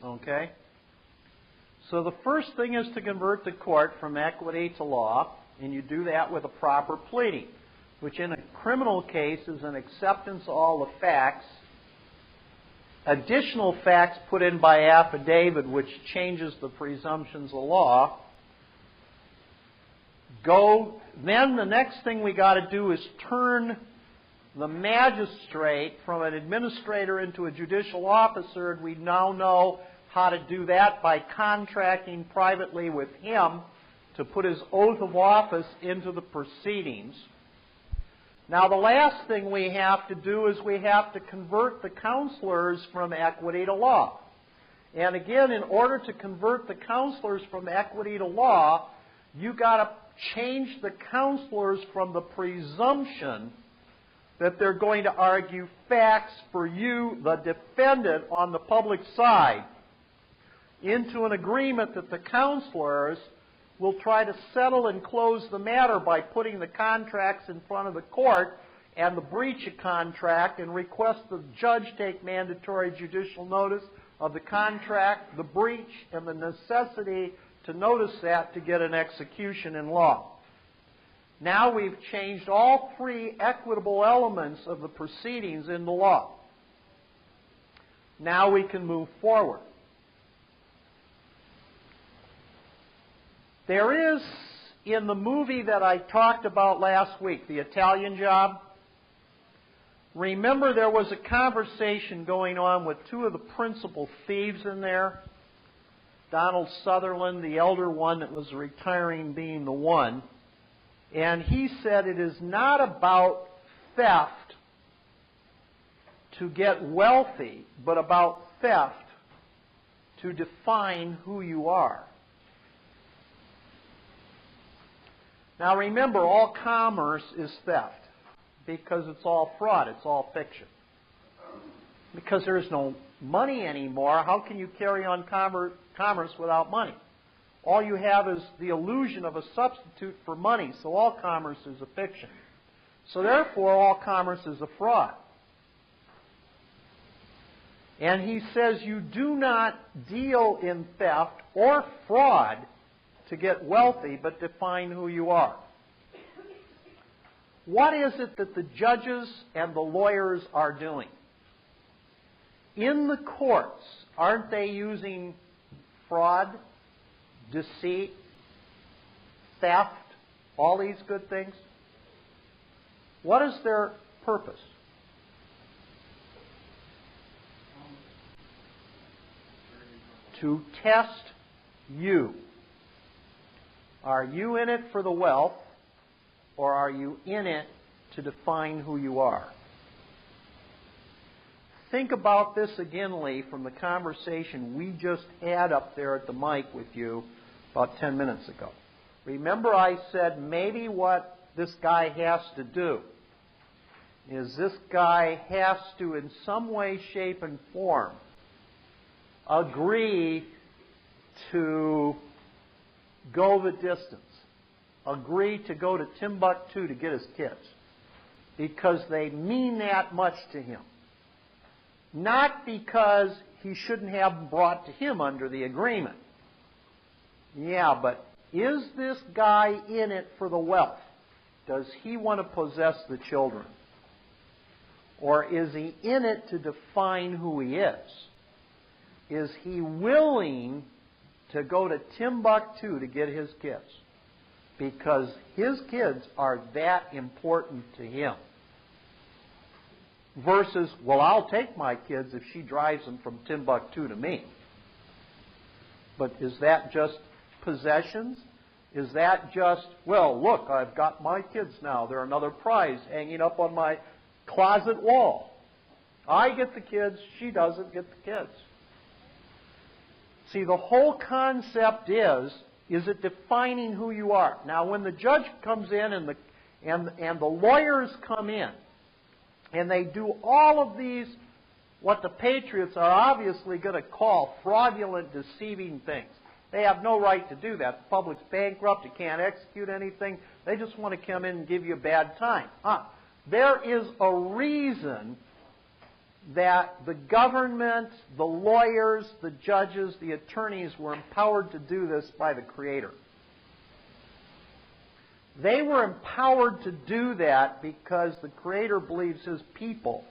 Okay? So the first thing is to convert the court from equity to law, and you do that with a proper pleading, which in a criminal case is an acceptance of all the facts, additional facts put in by affidavit, which changes the presumptions of law. Then the next thing we got to do is turn the magistrate from an administrator into a judicial officer, and we now know how to do that by contracting privately with him to put his oath of office into the proceedings. Now the last thing we have to do is we have to convert the counselors from equity to law. And again, in order to convert the counselors from equity to law, you've got to change the counselors from the presumption that they're going to argue facts for you, the defendant, on the public side, into an agreement that the counselors will try to settle and close the matter by putting the contracts in front of the court and the breach of contract, and request the judge take mandatory judicial notice of the contract, the breach, and the necessity to notice that to get an execution in law. Now we've changed all three equitable elements of the proceedings into law. Now we can move forward. There is, in the movie that I talked about last week, The Italian Job, remember there was a conversation going on with two of the principal thieves in there, Donald Sutherland, the elder one that was retiring, being the one. And he said it is not about theft to get wealthy, but about theft to define who you are. Now remember, all commerce is theft because it's all fraud, it's all fiction. Because there's no money anymore, how can you carry on commerce without money? All you have is the illusion of a substitute for money, so all commerce is a fiction. So therefore, all commerce is a fraud. And he says you do not deal in theft or fraud to get wealthy, but define who you are. What is it that the judges and the lawyers are doing? In the courts, aren't they using fraud, deceit, theft, all these good things? What is their purpose? To test you. Are you in it for the wealth, or are you in it to define who you are? Think about this again, Lee, from the conversation we just had up there at the mic with you about 10 minutes ago. Remember I said maybe what this guy has to do is this guy has to, in some way, shape, and form, agree to go the distance, agree to go to Timbuktu to get his kids, because they mean that much to him. Not because he shouldn't have them brought to him under the agreement. Yeah, but is this guy in it for the wealth? Does he want to possess the children? Or is he in it to define who he is? Is he willing to go to Timbuktu to get his kids? Because his kids are that important to him. Versus, well, I'll take my kids if she drives them from Timbuktu to me. But is that just possessions? Is that just, well, look, I've got my kids now. They're another prize hanging up on my closet wall. I get the kids, she doesn't get the kids. See, the whole concept is it defining who you are? Now, when the judge comes in and the lawyers come in, and they do all of these, what the patriots are obviously going to call fraudulent, deceiving things. They have no right to do that. The public's bankrupt. You can't execute anything. They just want to come in and give you a bad time. There is a reason that the government, the lawyers, the judges, the attorneys were empowered to do this by the Creator. They were empowered to do that because the Creator believes His people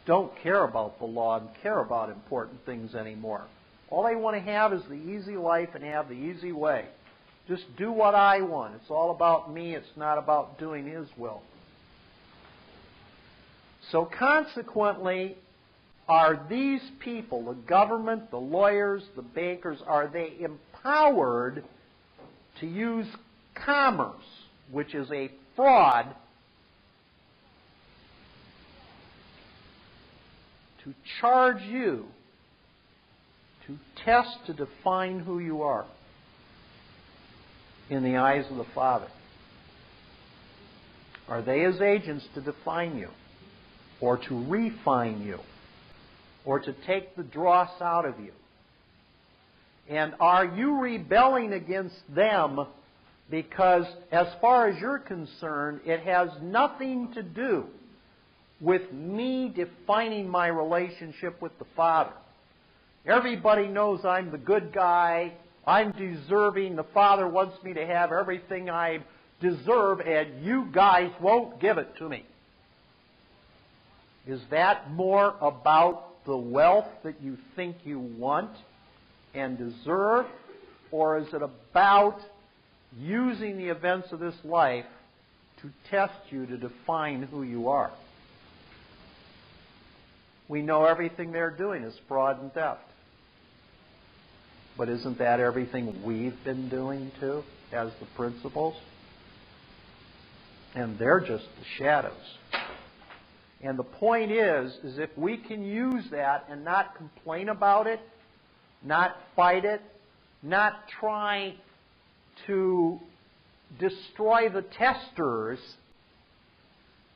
don't care about the law and care about important things anymore. All they want to have is the easy life and have the easy way. Just do what I want. It's all about me. It's not about doing His will. So consequently, are these people, the government, the lawyers, the bankers, are they empowered to use commerce, which is a fraud, to charge you, to test, to define who you are in the eyes of the Father? Are they His agents to define you, or to refine you, or to take the dross out of you? And are you rebelling against them because, as far as you're concerned, it has nothing to do with me defining my relationship with the Father? Everybody knows I'm the good guy. I'm deserving. The Father wants me to have everything I deserve, and you guys won't give it to me. Is that more about the wealth that you think you want and deserve, or is it about using the events of this life to test you, to define who you are? We know everything they're doing is fraud and theft. But isn't that everything we've been doing too, as the principles? And they're just the shadows. And the point is if we can use that and not complain about it, not fight it, not try to destroy the testers,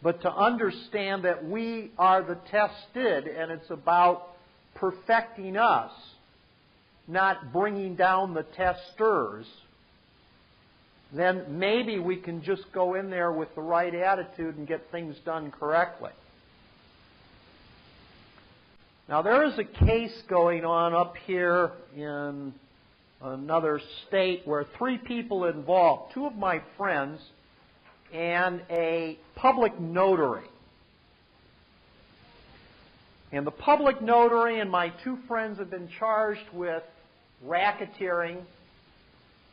but to understand that we are the tested, and it's about perfecting us, not bringing down the testers, then maybe we can just go in there with the right attitude and get things done correctly. Now, there is a case going on up here in another state where 3 people involved, 2 of my friends and a public notary. And the public notary and my 2 friends have been charged with racketeering,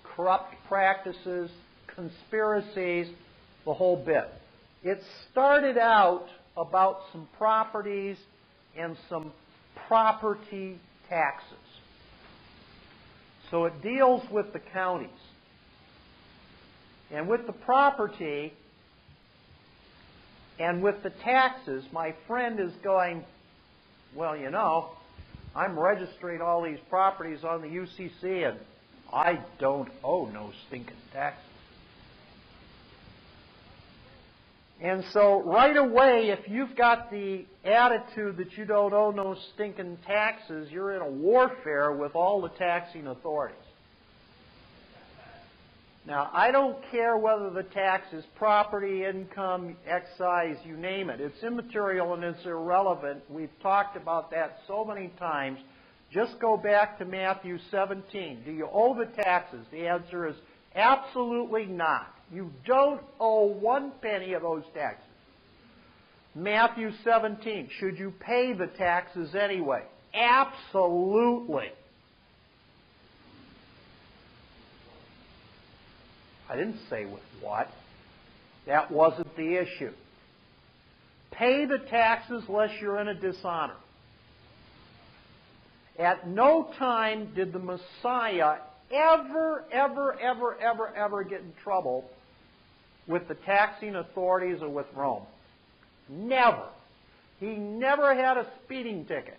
corrupt practices, conspiracies, the whole bit. It started out about some properties and some property taxes. So it deals with the counties. And with the property and with the taxes, my friend is going, well, you know, I'm registering all these properties on the UCC and I don't owe no stinking taxes. And so right away, if you've got the attitude that you don't owe no stinking taxes, you're in a warfare with all the taxing authorities. Now, I don't care whether the tax is property, income, excise, you name it. It's immaterial and it's irrelevant. We've talked about that so many times. Just go back to Matthew 17. Do you owe the taxes? The answer is absolutely not. You don't owe 1 penny of those taxes. Matthew 17. Should you pay the taxes anyway? Absolutely. I didn't say with what. That wasn't the issue. Pay the taxes lest you're in a dishonor. At no time did the Messiah ever get in trouble with the taxing authorities or with Rome. Never. He never had a speeding ticket.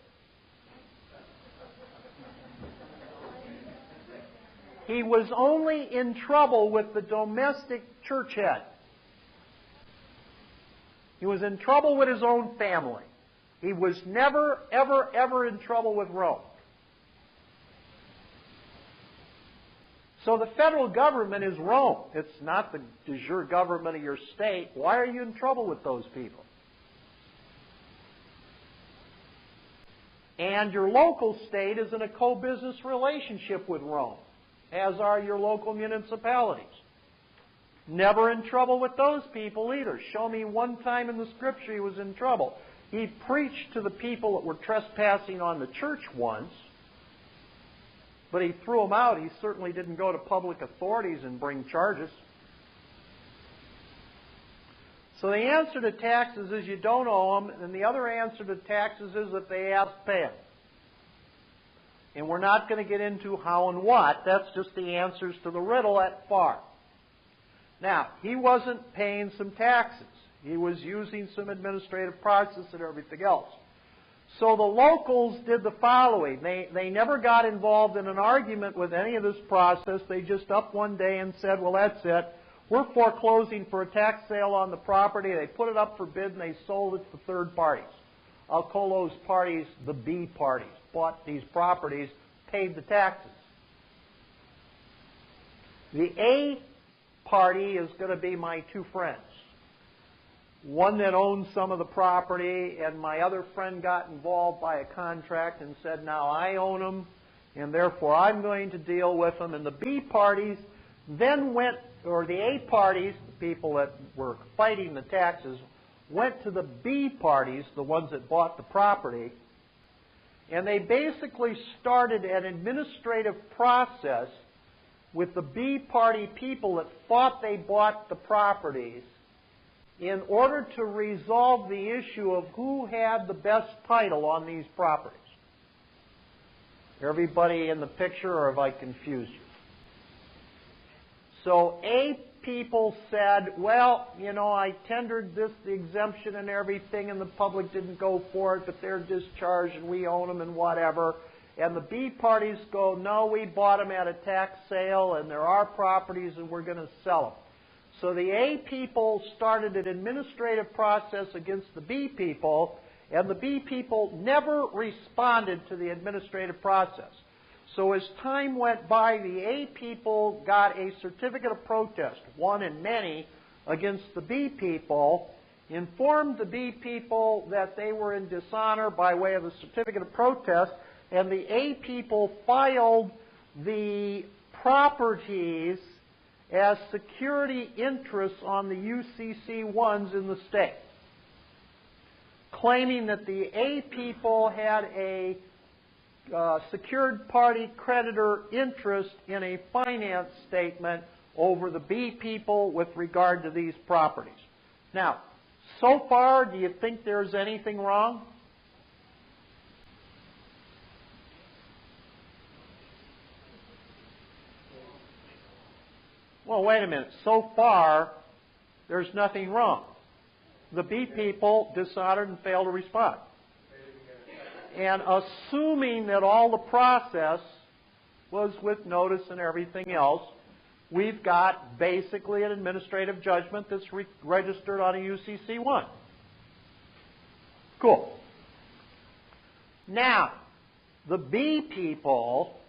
He was only in trouble with the domestic church head. He was in trouble with his own family. He was never, ever in trouble with Rome. So the federal government is Rome. It's not the de jure government of your state. Why are you in trouble with those people? And your local state is in a co-business relationship with Rome, as are your local municipalities. Never in trouble with those people either. Show me one time in the Scripture he was in trouble. He preached to the people that were trespassing on the church once, but he threw them out. He certainly didn't go to public authorities and bring charges. So the answer to taxes is you don't owe them, and the other answer to taxes is if they ask, pay them. And we're not going to get into how and what. That's just the answers to the riddle at far. Now, he wasn't paying some taxes. He was using some administrative process and everything else. So the locals did the following. They never got involved in an argument with any of this process. They just up one day and said, well, that's it. We're foreclosing for a tax sale on the property. They put it up for bid and they sold it to third parties. I'll call those parties the B parties. Bought these properties, paid the taxes. The A party is going to be my two friends. One that owns some of the property, and my other friend got involved by a contract and said, now I own them, and therefore I'm going to deal with them. And the B parties then went, or the A parties, the people that were fighting the taxes, went to the B parties, the ones that bought the property, and they basically started an administrative process with the B party people that thought they bought the properties in order to resolve the issue of who had the best title on these properties. Everybody in the picture, or have I confused you? So A people said, well, you know, I tendered the exemption and everything, and the public didn't go for it, but they're discharged and we own them and whatever. And the B parties go, no, we bought them at a tax sale and they're our properties and we're going to sell them. So the A people started an administrative process against the B people, and the B people never responded to the administrative process. So as time went by, the A people got a certificate of protest, one in many, against the B people, informed the B people that they were in dishonor by way of a certificate of protest, and the A people filed the properties as security interests on the UCC-1s in the state, claiming that the A people had a secured party creditor interest in a finance statement over the B people with regard to these properties. Now, so far, do you think there's anything wrong? Well, wait a minute. So far, there's nothing wrong. The B people dishonored and failed to respond. And assuming that all the process was with notice and everything else, we've got basically an administrative judgment that's registered on a UCC-1. Cool. Now, the B people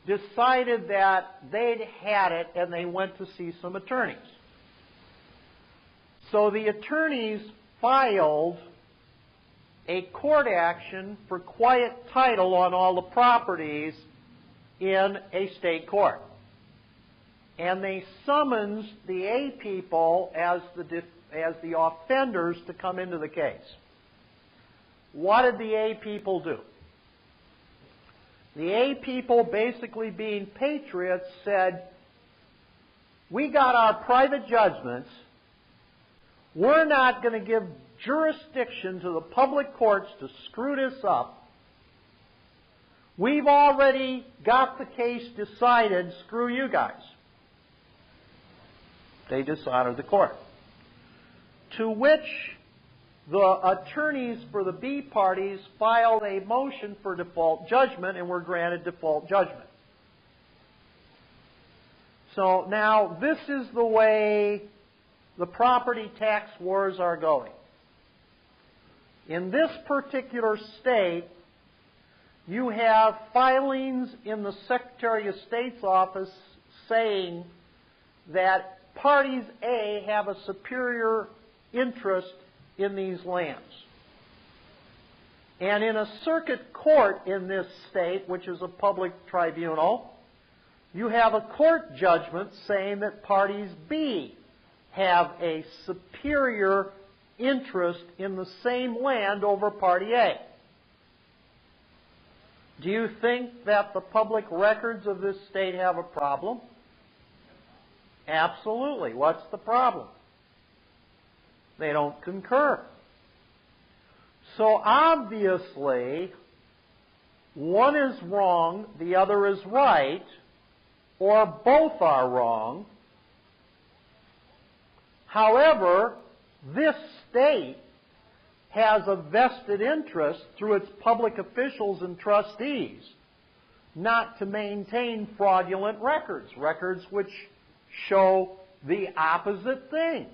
decided that they'd had it and they went to see some attorneys. So the attorneys filed a court action for quiet title on all the properties in a state court. And they summoned the A people as the offenders to come into the case. What did the A people do? The A people, basically being patriots, said, we got our private judgments. We're not going to give jurisdiction to the public courts to screw this up. We've already got the case decided. Screw you guys. They dishonored the court. To which the attorneys for the B parties filed a motion for default judgment and were granted default judgment. So now this is the way the property tax wars are going. In this particular state, you have filings in the Secretary of State's office saying that parties A have a superior interest in these lands. And in a circuit court in this state, which is a public tribunal, you have a court judgment saying that parties B have a superior interest in the same land over party A. Do you think that the public records of this state have a problem? Absolutely. What's the problem? They don't concur. So obviously, one is wrong, the other is right, or both are wrong. However, this state has a vested interest through its public officials and trustees not to maintain fraudulent records, records which show the opposite thing.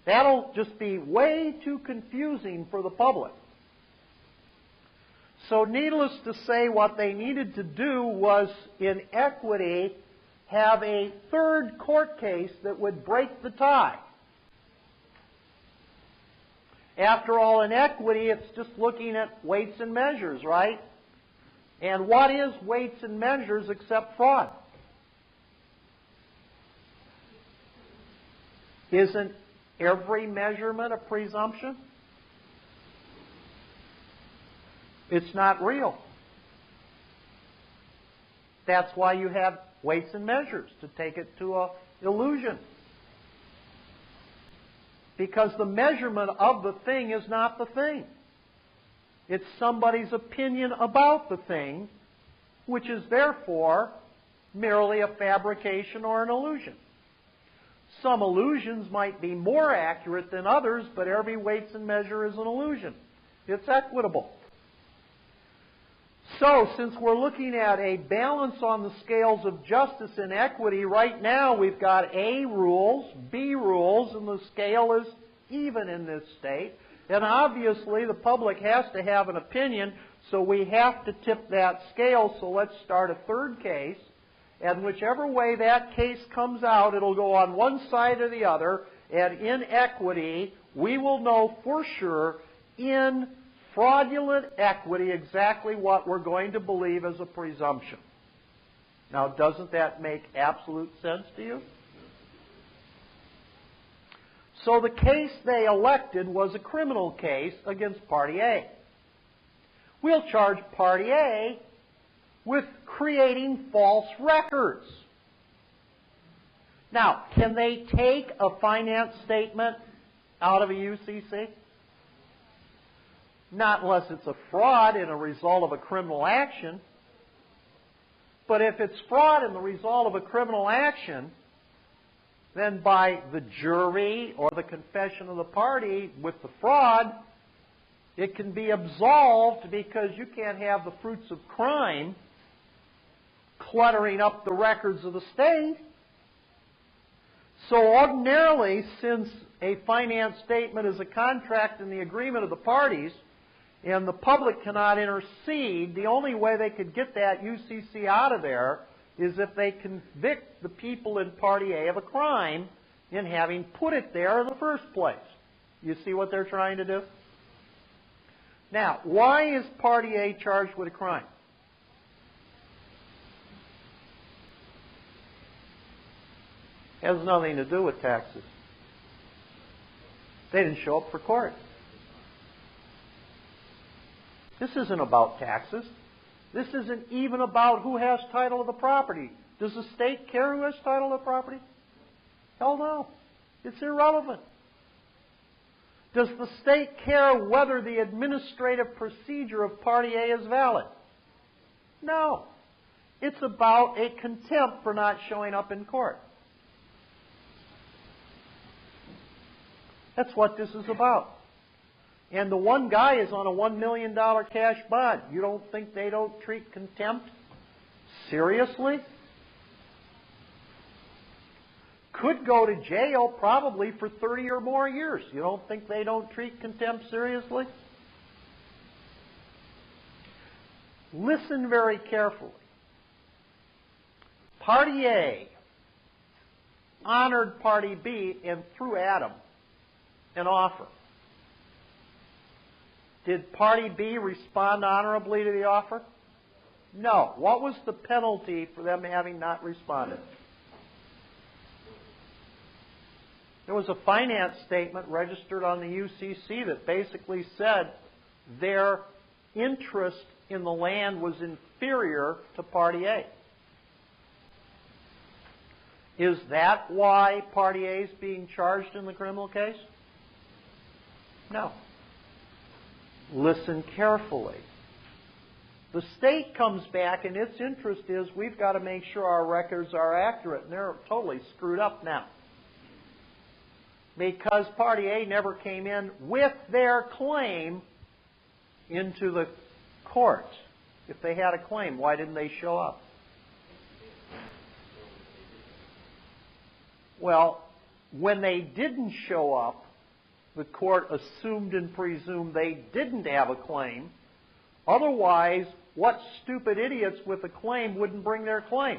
That'll just be way too confusing for the public. So needless to say, what they needed to do was, in equity, have a third court case that would break the tie. After all, in equity, it's just looking at weights and measures, right? And what is weights and measures except fraud? Isn't every measurement a presumption? It's not real. That's why you have weights and measures, to take it to an illusion. Because the measurement of the thing is not the thing. It's somebody's opinion about the thing, which is therefore merely a fabrication or an illusion. Some illusions might be more accurate than others, but every weights and measure is an illusion. It's equitable. So, since we're looking at a balance on the scales of justice and equity, right now we've got A rules, B rules, and the scale is even in this state. And obviously the public has to have an opinion, so we have to tip that scale. So let's start a third case. And whichever way that case comes out, it'll go on one side or the other. And in equity, we will know for sure in fraudulent equity exactly what we're going to believe as a presumption. Now, doesn't that make absolute sense to you? So the case they elected was a criminal case against Party A. We'll charge Party A with creating false records. Now, can they take a finance statement out of a UCC? Not unless it's a fraud and a result of a criminal action. But if it's fraud and the result of a criminal action, then by the jury or the confession of the party with the fraud, it can be absolved, because you can't have the fruits of crime cluttering up the records of the state. So ordinarily, since a finance statement is a contract in the agreement of the parties, and the public cannot intercede, the only way they could get that UCC out of there is if they convict the people in Party A of a crime in having put it there in the first place. You see what they're trying to do? Now, why is Party A charged with a crime? It has nothing to do with taxes. They didn't show up for court. This isn't about taxes. This isn't even about who has title of the property. Does the state care who has title of the property? Hell no. It's irrelevant. Does the state care whether the administrative procedure of Party A is valid? No. It's about a contempt for not showing up in court. That's what this is about. And the one guy is on a $1 million cash bond. You don't think they don't treat contempt seriously? Could go to jail probably for 30 or more years. You don't think they don't treat contempt seriously? Listen very carefully. Party A honored Party B and threw at him an offer. Did Party B respond honorably to the offer? No. What was the penalty for them having not responded? There was a finance statement registered on the UCC that basically said their interest in the land was inferior to Party A. Is that why Party A is being charged in the criminal case? No. Listen carefully. The state comes back and its interest is we've got to make sure our records are accurate, and they're totally screwed up now. Because Party A never came in with their claim into the court. If they had a claim, why didn't they show up? Well, when they didn't show up, the court assumed and presumed they didn't have a claim. Otherwise, what stupid idiots with a claim wouldn't bring their claim?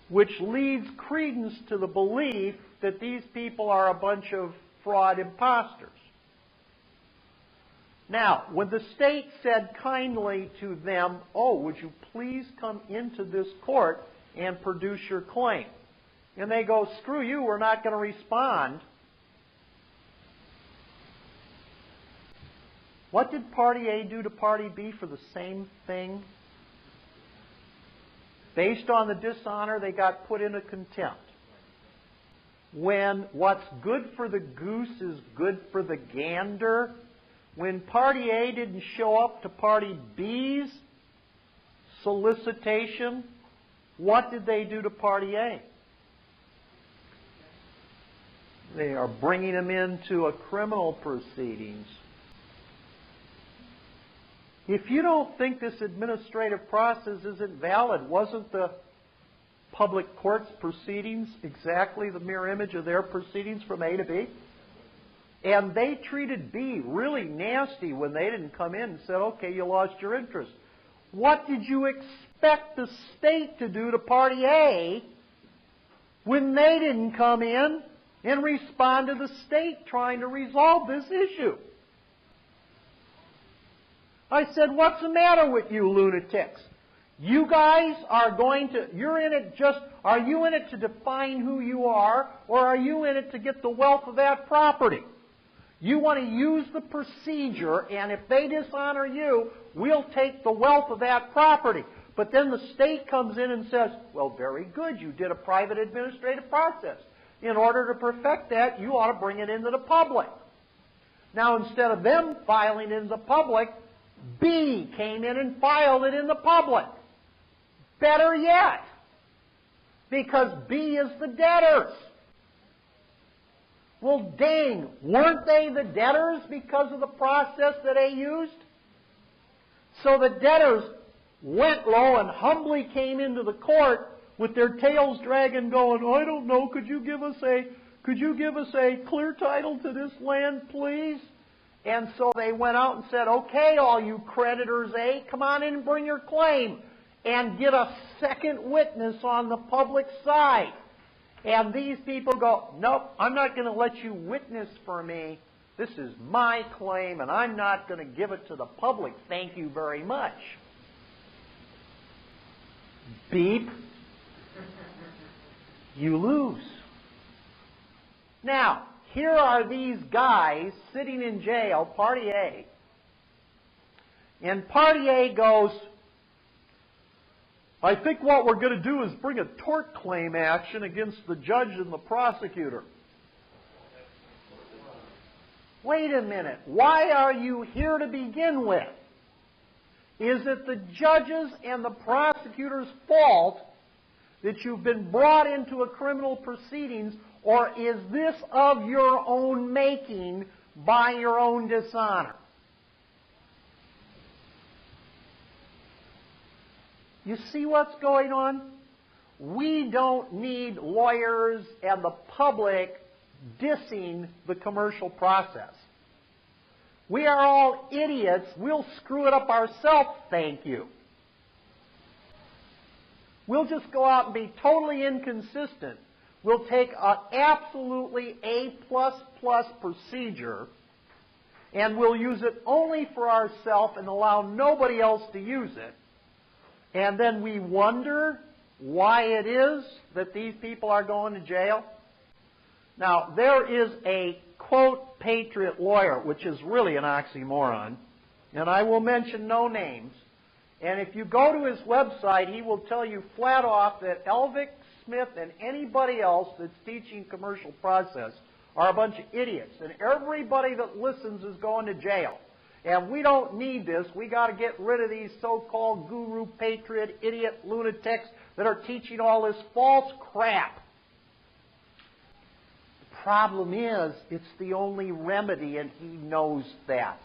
Which leads credence to the belief that these people are a bunch of fraud imposters. Now, when the state said kindly to them, "Oh, would you please come into this court and produce your claim?" And they go, "Screw you, we're not going to respond." What did Party A do to Party B for the same thing? Based on the dishonor, they got put into contempt. When what's good for the goose is good for the gander, when Party A didn't show up to Party B's solicitation, what did they do to Party A? They are bringing him into a criminal proceedings. If you don't think this administrative process isn't valid, wasn't the public court's proceedings exactly the mirror image of their proceedings from A to B? And they treated B really nasty when they didn't come in and said, "Okay, you lost your interest." What did you expect the state to do to Party A when they didn't come in and respond to the state trying to resolve this issue? I said, "What's the matter with you lunatics? You guys are going to, are you in it to define who you are, or are you in it to get the wealth of that property? You want to use the procedure, and if they dishonor you, we'll take the wealth of that property." But then the state comes in and says, "Well, very good, you did a private administrative process. In order to perfect that, you ought to bring it into the public." Now, instead of them filing it in the public, B came in and filed it in the public. Better yet, because B is the debtors. Well, dang, weren't they the debtors because of the process that they used? So the debtors went low and humbly came into the court with their tails dragging, going, "I don't know, could you give us a clear title to this land, please?" And so they went out and said, "Okay, all you creditors A, come on in and bring your claim and get a second witness on the public side." And these people go, "Nope, I'm not going to let you witness for me. This is my claim, and I'm not going to give it to the public. Thank you very much." Beep. You lose. Now, here are these guys sitting in jail, Party A. And Party A goes, "I think what we're going to do is bring a tort claim action against the judge and the prosecutor." Wait a minute. Why are you here to begin with? Is it the judge's and the prosecutor's fault that you've been brought into a criminal proceedings, or is this of your own making by your own dishonor? You see what's going on? We don't need lawyers and the public dissing the commercial process. We are all idiots. We'll screw it up ourselves, thank you. We'll just go out and be totally inconsistent. We'll take an absolutely A++ procedure and we'll use it only for ourselves and allow nobody else to use it. And then we wonder why it is that these people are going to jail. Now, there is a, quote, patriot lawyer, which is really an oxymoron, and I will mention no names. And if you go to his website, he will tell you flat off that Elvick, Smith, and anybody else that's teaching commercial process are a bunch of idiots. And everybody that listens is going to jail. And we don't need this. We got to get rid of these so-called guru, patriot, idiot, lunatics that are teaching all this false crap. The problem is, it's the only remedy, and he knows that.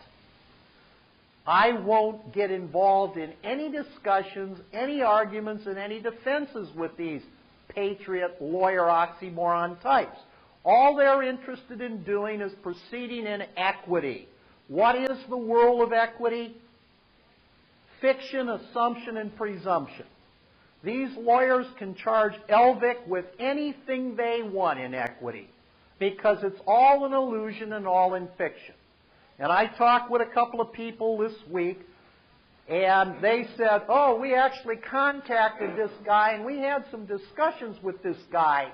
I won't get involved in any discussions, any arguments, and any defenses with these patriot, lawyer, oxymoron types. All they're interested in doing is proceeding in equity. What is the world of equity? Fiction, assumption, and presumption. These lawyers can charge Elvick with anything they want in equity because it's all an illusion and all in fiction. And I talked with a couple of people this week, and they said, oh, we actually contacted this guy, and we had some discussions with this guy.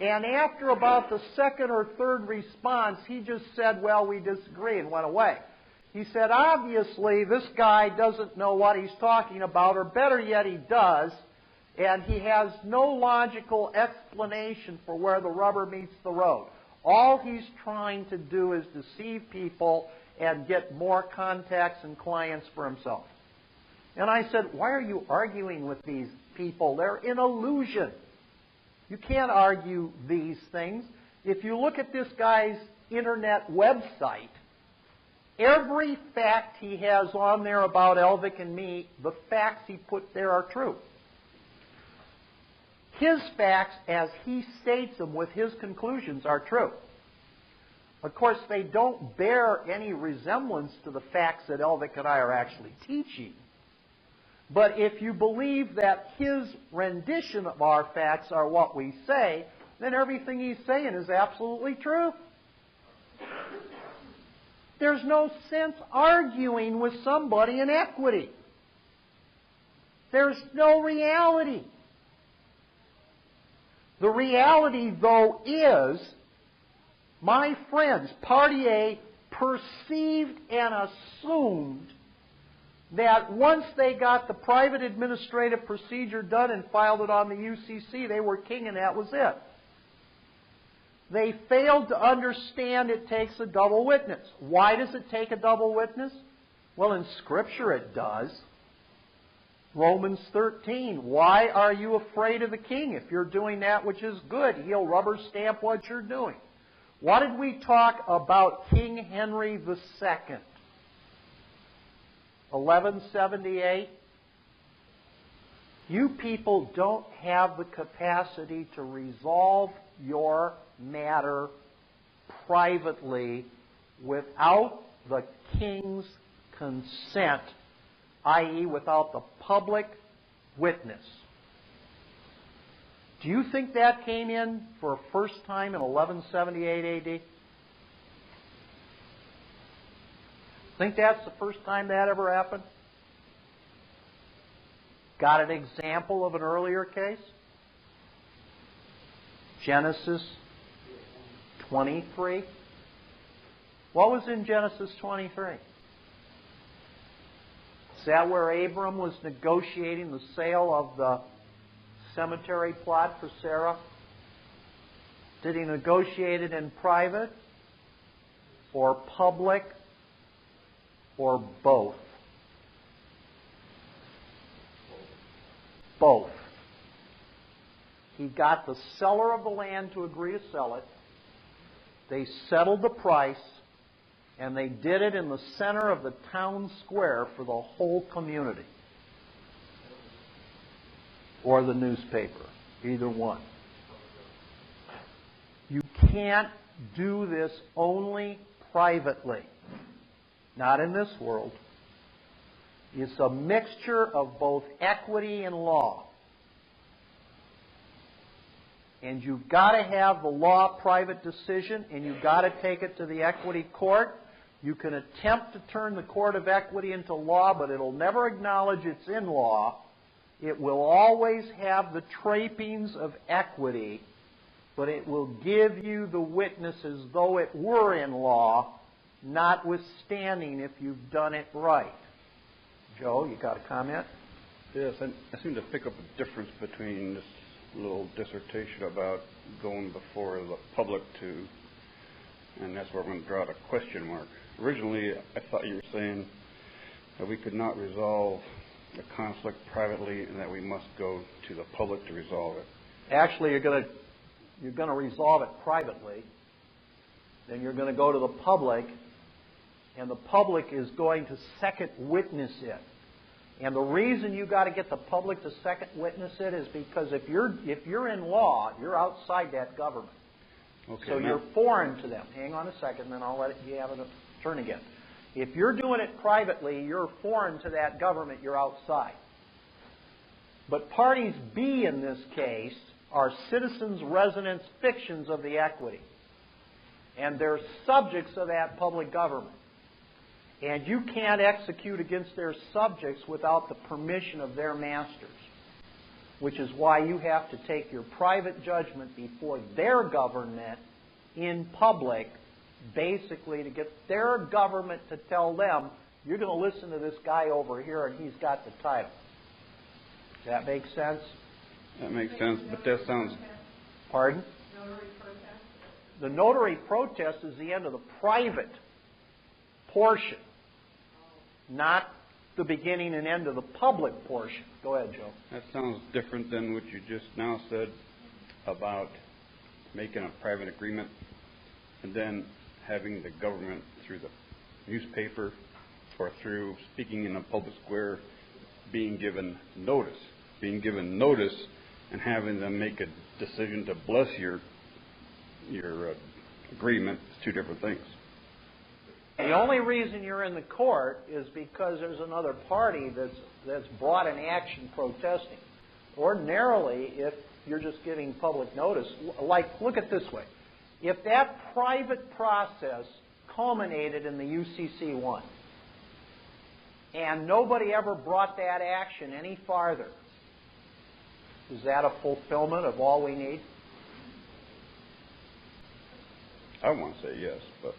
And after about the second or third response, he just said, well, we disagree, and went away. He said, obviously, this guy doesn't know what he's talking about, or better yet, he does, and he has no logical explanation for where the rubber meets the road. All he's trying to do is deceive people and get more contacts and clients for himself. And I said, why are you arguing with these people? They're an illusion. You can't argue these things. If you look at this guy's internet website, every fact he has on there about Elvick and me, the facts he put there are true. His facts, as he states them with his conclusions, are true. Of course, they don't bear any resemblance to the facts that Elvick and I are actually teaching. But if you believe that his rendition of our facts are what we say, then everything he's saying is absolutely true. There's no sense arguing with somebody in equity. There's no reality. The reality, though, is, my friends, Party A perceived and assumed that once they got the private administrative procedure done and filed it on the UCC, they were king and that was it. They failed to understand it takes a double witness. Why does it take a double witness? Well, in Scripture it does. Romans 13, why are you afraid of the king? If you're doing that which is good, he'll rubber stamp what you're doing. What did we talk about King Henry II? 1178. You people don't have the capacity to resolve your matter privately without the king's consent, i.e., without the public witness. Do you think that came in for a first time in 1178 AD? Think that's the first time that ever happened? Got an example of an earlier case? Genesis 23. What was in Genesis 23? Is that where Abram was negotiating the sale of the cemetery plot for Sarah? Did he negotiate it in private or public or both? Both. He got the seller of the land to agree to sell it. They settled the price, and they did it in the center of the town square for the whole community. Or the newspaper, either one. You can't do this only privately. Not in this world. It's a mixture of both equity and law. And you've got to have the law private decision, and you've got to take it to the equity court. You can attempt to turn the court of equity into law, but it'll never acknowledge it's in law. It will always have the trappings of equity, but it will give you the witness as though it were in law, notwithstanding if you've done it right. Joe, you got a comment? Yes, I seem to pick up a difference between this little dissertation about going before the public to, and that's where I'm going to draw the question mark. Originally, I thought you were saying that we could not resolve a conflict privately and that we must go to the public to resolve it. Actually, you're going to resolve it privately. Then you're going to go to the public, and the public is going to second witness it. And the reason you got to get the public to second witness it is because if you're in law, you're outside that government. Okay, so you're foreign to them. Hang on a second, then I'll let you have a turn again. If you're doing it privately, you're foreign to that government, you're outside. But parties B in this case are citizens, residents, fictions of the equity. And they're subjects of that public government. And you can't execute against their subjects without the permission of their masters, which is why you have to take your private judgment before their government in public, basically to get their government to tell them, you're going to listen to this guy over here and he's got the title. Does that make sense? That makes sense, but that sounds... Pardon? Notary protest? The notary protest is the end of the private portion, not the beginning and end of the public portion. Go ahead, Joe. That sounds different than what you just now said about making a private agreement and then having the government through the newspaper or through speaking in a public square being given notice. Being given notice and having them make a decision to bless your agreement is two different things. The only reason you're in the court is because there's another party that's brought an action protesting. Ordinarily, if you're just giving public notice, like, look at it this way. If that private process culminated in the UCC1 and nobody ever brought that action any farther, is that a fulfillment of all we need? I want to say yes, but...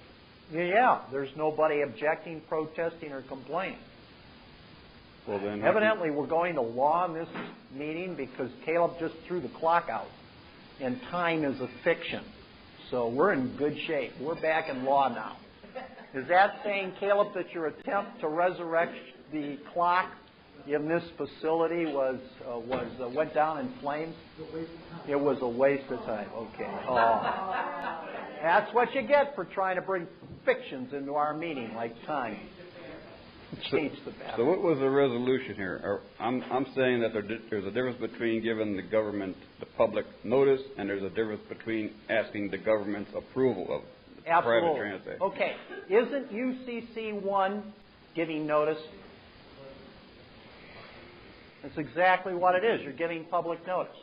Yeah, there's nobody objecting, protesting, or complaining. Well, then evidently, we're going to law in this meeting because Caleb just threw the clock out, and time is a fiction. So we're in good shape. We're back in law now. Is that saying, Caleb, that your attempt to resurrect the clock in this facility went down in flames? It was a waste of time. Okay. Oh. That's what you get for trying to bring fictions into our meeting, like time. Change the battle. So what was the resolution here? I'm saying that there's a difference between giving the government the public notice and there's a difference between asking the government's approval of private transaction. Okay. Isn't UCC1 giving notice? That's exactly what it is. You're giving public notice.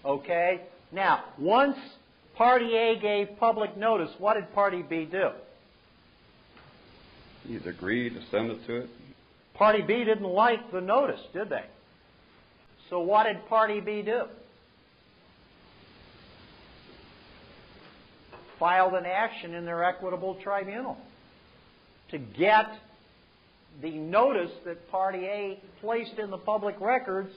Okay? Now, once Party A gave public notice, what did Party B do? Either agree to send it to it. Party B didn't like the notice, did they? So what did Party B do? Filed an action in their equitable tribunal to get the notice that Party A placed in the public records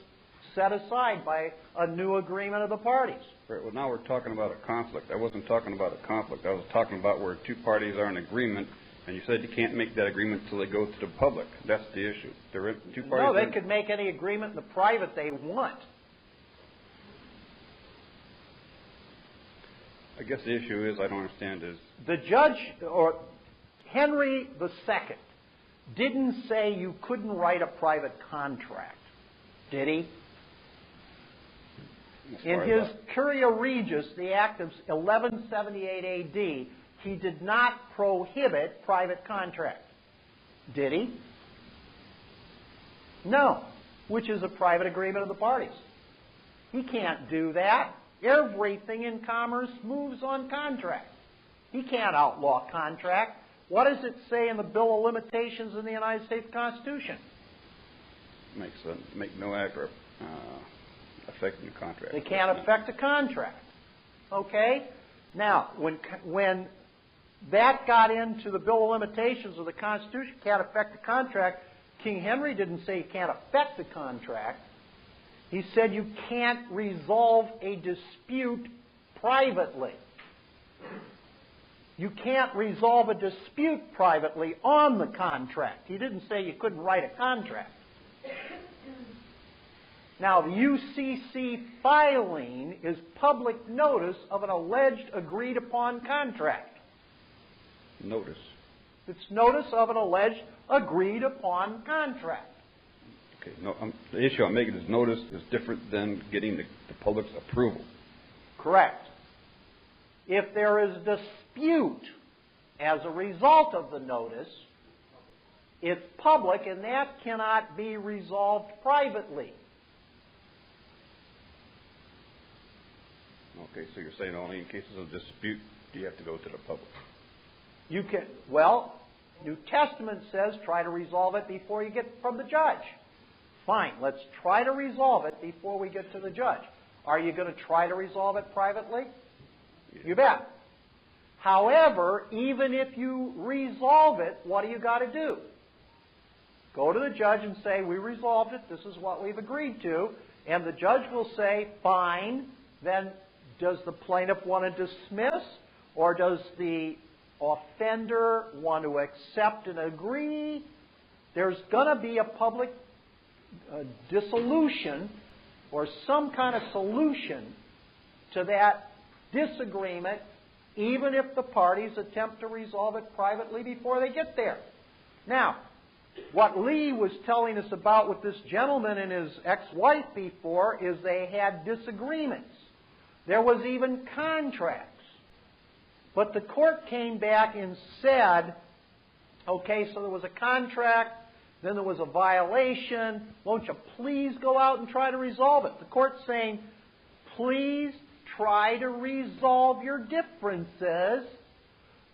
set aside by a new agreement of the parties. Right, well, now we're talking about a conflict. I wasn't talking about a conflict. I was talking about where two parties are in agreement, and you said you can't make that agreement until they go to the public. That's the issue. There are two parties. No, they could make any agreement in the private they want. I guess the issue is, I don't understand, is... The judge, or Henry II, didn't say you couldn't write a private contract, did he? In his Curia Regis, the Act of 1178 A.D., he did not prohibit private contracts. Did he? No, which is a private agreement of the parties. He can't do that. Everything in commerce moves on contract. He can't outlaw contract. What does it say in the Bill of Limitations in the United States Constitution? Make no act or affecting the contract. They can't affect a contract. Okay? Now, when that got into the Bill of Limitations of the Constitution, can't affect the contract, King Henry didn't say you can't affect the contract. He said you can't resolve a dispute privately. You can't resolve a dispute privately on the contract. He didn't say you couldn't write a contract. Now, the UCC filing is public notice of an alleged agreed-upon contract. Notice. It's notice of an alleged agreed-upon contract. Okay. No, the issue I'm making is notice is different than getting the public's approval. Correct. If there is dispute as a result of the notice, it's public, and that cannot be resolved privately. Okay, so you're saying only in cases of dispute do you have to go to the public? You can, well, New Testament says try to resolve it before you get from the judge. Fine, let's try to resolve it before we get to the judge. Are you going to try to resolve it privately? Yes. You bet. However, even if you resolve it, what do you got to do? Go to the judge and say, we resolved it, this is what we've agreed to, and the judge will say, fine, then does the plaintiff want to dismiss, or does the offender want to accept and agree? There's going to be a public dissolution or some kind of solution to that disagreement, even if the parties attempt to resolve it privately before they get there. Now, what Lee was telling us about with this gentleman and his ex-wife before is they had disagreements. There was even contracts. But the court came back and said, okay, so there was a contract, then there was a violation. Won't you please go out and try to resolve it? The court's saying, please try to resolve your differences.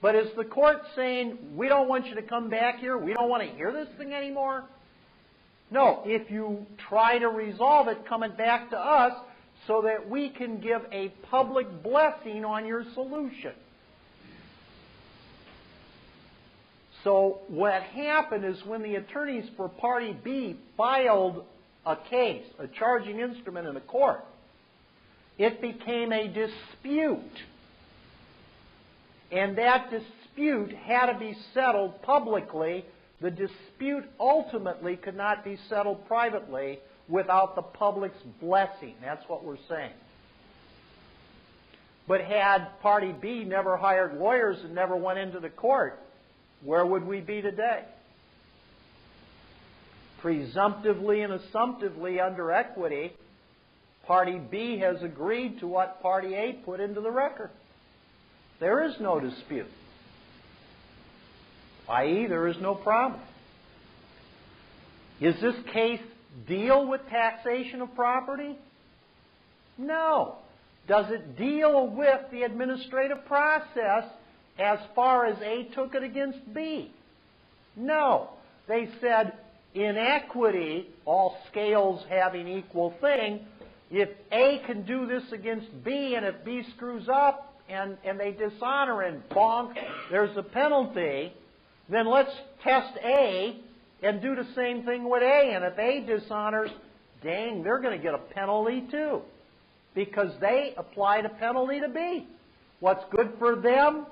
But is the court saying, we don't want you to come back here, we don't want to hear this thing anymore? No, if you try to resolve it, coming back to us so that we can give a public blessing on your solution. So what happened is when the attorneys for Party B filed a case, a charging instrument in the court, it became a dispute. And that dispute had to be settled publicly. The dispute ultimately could not be settled privately without the public's blessing. That's what we're saying. But had Party B never hired lawyers and never went into the court, where would we be today? Presumptively and assumptively under equity, Party B has agreed to what Party A put into the record. There is no dispute, i.e., there is no problem. Is this case deal with taxation of property? No. Does it deal with the administrative process as far as A took it against B? No. They said, in equity, all scales having equal thing, if A can do this against B, and if B screws up, and they dishonor and bonk, there's a penalty, then let's test A and do the same thing with A. And if A dishonors, dang, they're going to get a penalty too, because they applied a penalty to B. What's good for them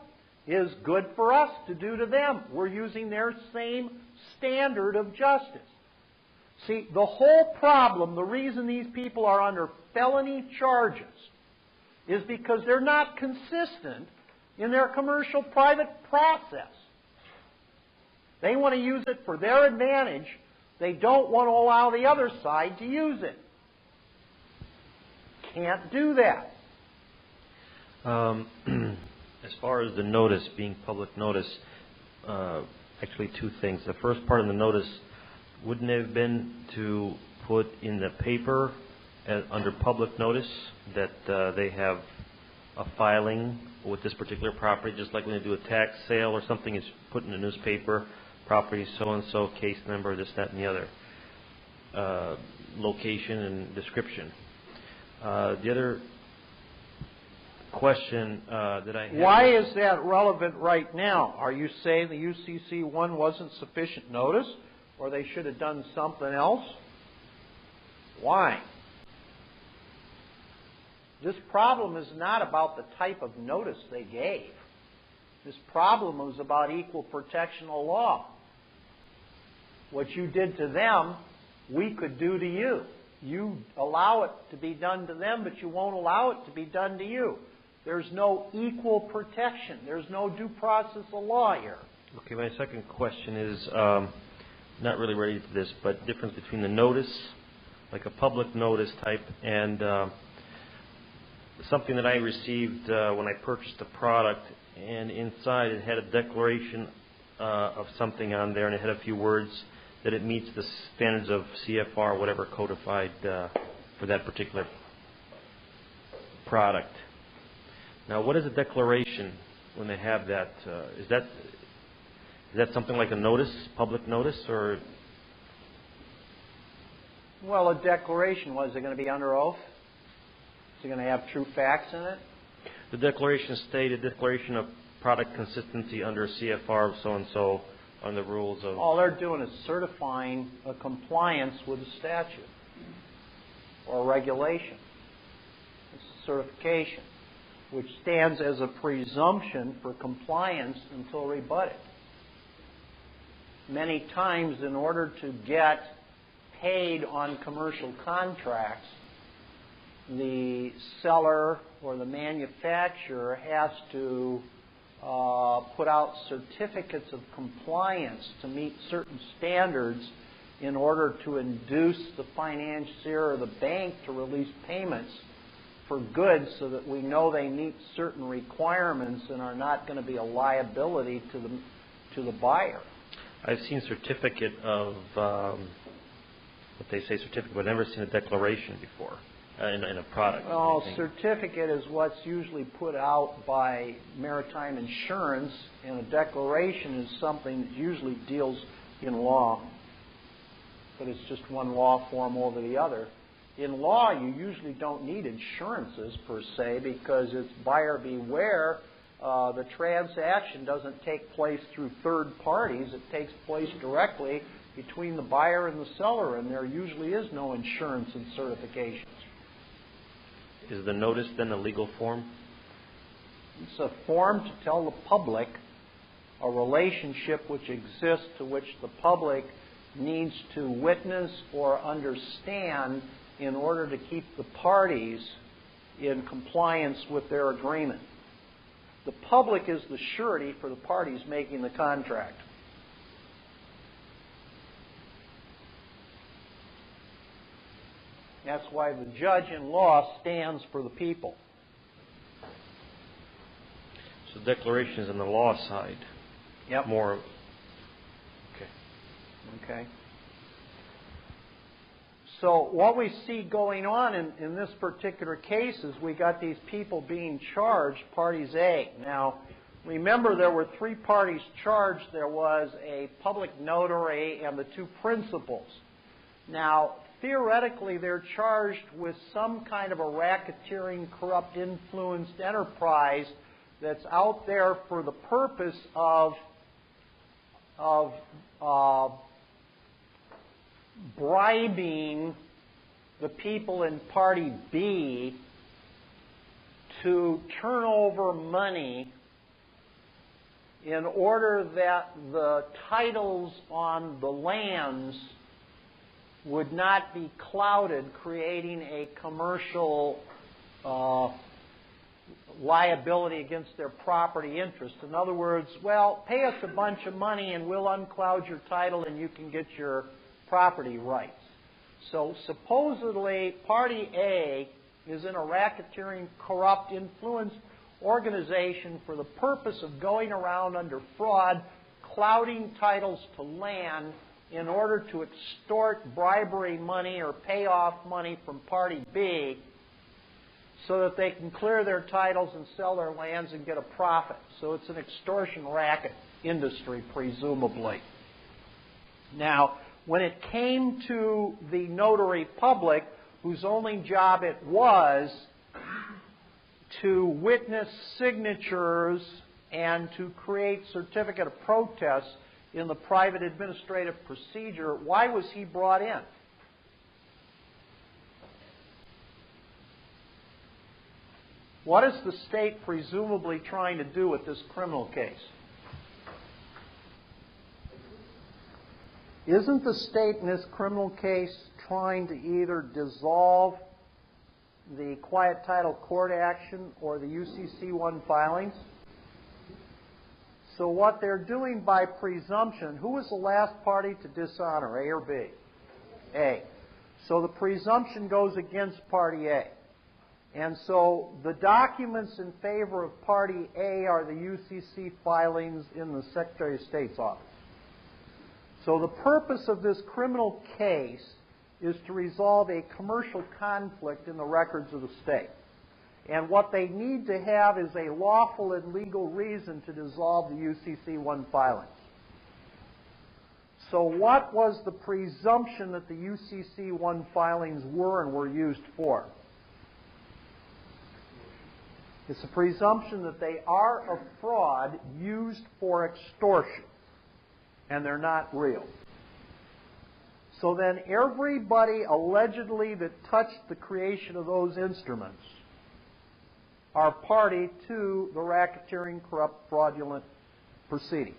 is good for us to do to them. We're using their same standard of justice. See, the whole problem, the reason these people are under felony charges, is because they're not consistent in their commercial private process. They want to use it for their advantage. They don't want to allow the other side to use it. Can't do that. As far as the notice being public notice, actually two things. The first part of the notice, wouldn't it have been to put in the paper under public notice that they have a filing with this particular property, just like when they do a tax sale or something, it's put in the newspaper, property so-and-so, case number, this, that, and the other, location and description. The other question that I have... Why is that relevant right now? Are you saying the UCC one wasn't sufficient notice, or they should have done something else? Why? This problem is not about the type of notice they gave. This problem was about equal protection of law. What you did to them, we could do to you. You allow it to be done to them, but you won't allow it to be done to you. There's no equal protection. There's no due process of law here. Okay, my second question is, not really ready for this, but difference between the notice, like a public notice type, and something that I received when I purchased a product, and inside it had a declaration of something on there, and it had a few words that it meets the standards of CFR, whatever codified for that particular product. Now, what is a declaration when they have that? Is that something like a notice, public notice, or? Well, a declaration, was it going to be under oath? Is it going to have true facts in it? The declaration stated, declaration of product consistency under CFR of so-and-so on the rules of... All they're doing is certifying a compliance with a statute or a regulation. It's a certification, which stands as a presumption for compliance until rebutted. Many times, in order to get paid on commercial contracts, the seller or the manufacturer has to put out certificates of compliance to meet certain standards in order to induce the financier or the bank to release payments for goods so that we know they meet certain requirements and are not going to be a liability to the buyer. I've seen certificate of, what they say certificate, but I've never seen a declaration before in a product. Well, certificate is what's usually put out by maritime insurance, and a declaration is something that usually deals in law. But it's just one law form over the other. In law, you usually don't need insurances per se because it's buyer beware. The transaction doesn't take place through third parties. It takes place directly between the buyer and the seller, and there usually is no insurance in certifications. Is the notice then a legal form? It's a form to tell the public a relationship which exists to which the public needs to witness or understand in order to keep the parties in compliance with their agreement. The public is the surety for the parties making the contract. That's why the judge in law stands for the people. So declaration is on the law side. Yep. More. Okay. Okay. So what we see going on in this particular case is we got these people being charged, parties A. Now, remember there were three parties charged. There was a public notary and the two principals. Now, theoretically, they're charged with some kind of a racketeering, corrupt, influenced enterprise that's out there for the purpose of bribing the people in Party B to turn over money in order that the titles on the lands would not be clouded, creating a commercial liability against their property interest. In other words, well, pay us a bunch of money and we'll uncloud your title and you can get your property rights. So supposedly Party A is in a racketeering, corrupt, influenced organization for the purpose of going around under fraud, clouding titles to land in order to extort bribery money or pay off money from Party B so that they can clear their titles and sell their lands and get a profit. So it's an extortion racket industry, presumably. Now, when it came to the notary public, whose only job it was to witness signatures and to create certificate of protest in the private administrative procedure, why was he brought in? What is the state presumably trying to do with this criminal case? Isn't the state in this criminal case trying to either dissolve the quiet title court action or the UCC-1 filings? So what they're doing by presumption, who was the last party to dishonor, A or B? A. So the presumption goes against party A. And so the documents in favor of party A are the UCC filings in the Secretary of State's office. So the purpose of this criminal case is to resolve a commercial conflict in the records of the state. And what they need to have is a lawful and legal reason to dissolve the UCC-1 filings. So what was the presumption that the UCC-1 filings were and were used for? It's a presumption that they are a fraud used for extortion, and they're not real. So then everybody allegedly that touched the creation of those instruments are party to the racketeering, corrupt, fraudulent proceedings.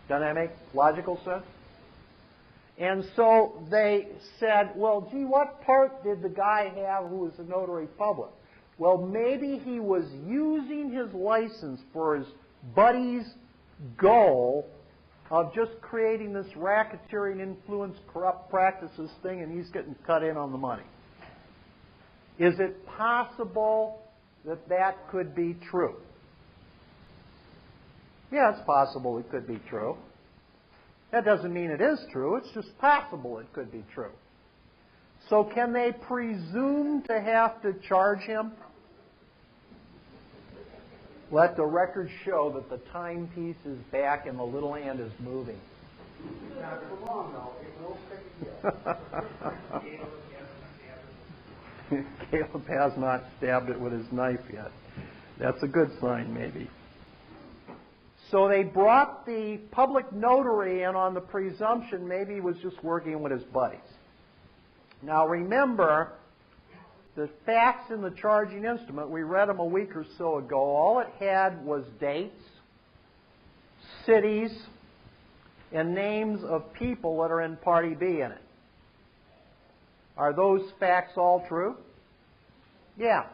Doesn't that make logical sense? And so they said, well, gee, what part did the guy have who was a notary public? Well, maybe he was using his license for his buddy's goal of just creating this racketeering, influence, corrupt practices thing, and he's getting cut in on the money. Is it possible that that could be true? Yeah, it's possible it could be true. That doesn't mean it is true. It's just possible it could be true. So can they presume to have to charge him? Let the record show that the timepiece is back and the little hand is moving. Not for long, though. It will stick again. Caleb has not stabbed it with his knife yet. That's a good sign, maybe. So they brought the public notary in on the presumption maybe he was just working with his buddies. Now remember, the facts in the charging instrument, we read them a week or so ago, all it had was dates, cities, and names of people that are in Party B in it. Are those facts all true? Yeah.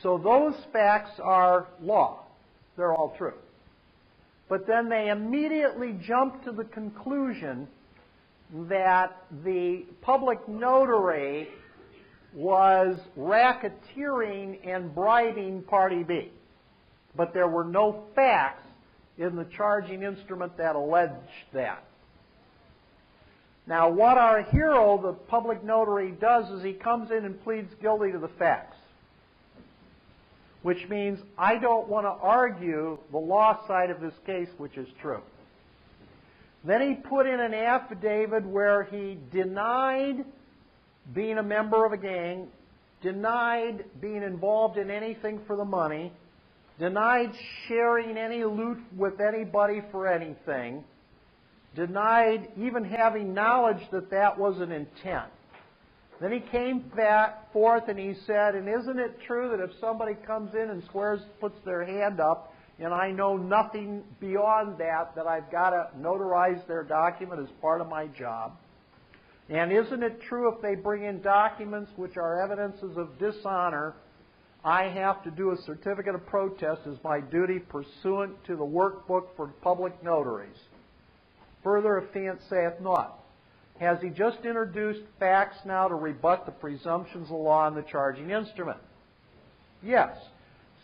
So those facts are law. They're all true. But then they immediately jump to the conclusion that the public notary was racketeering and bribing Party B. But there were no facts in the charging instrument that alleged that. Now, what our hero, the public notary, does is he comes in and pleads guilty to the facts, which means I don't want to argue the law side of this case, which is true. Then he put in an affidavit where he denied being a member of a gang, denied being involved in anything for the money, denied sharing any loot with anybody for anything, denied even having knowledge that that was an intent. Then he came back forth and he said, and isn't it true that if somebody comes in and swears, puts their hand up, and I know nothing beyond that, that I've got to notarize their document as part of my job? And isn't it true if they bring in documents which are evidences of dishonor, I have to do a certificate of protest as my duty pursuant to the workbook for public notaries? Further affiant saith not. Has he just introduced facts now to rebut the presumptions of law in the charging instrument? Yes.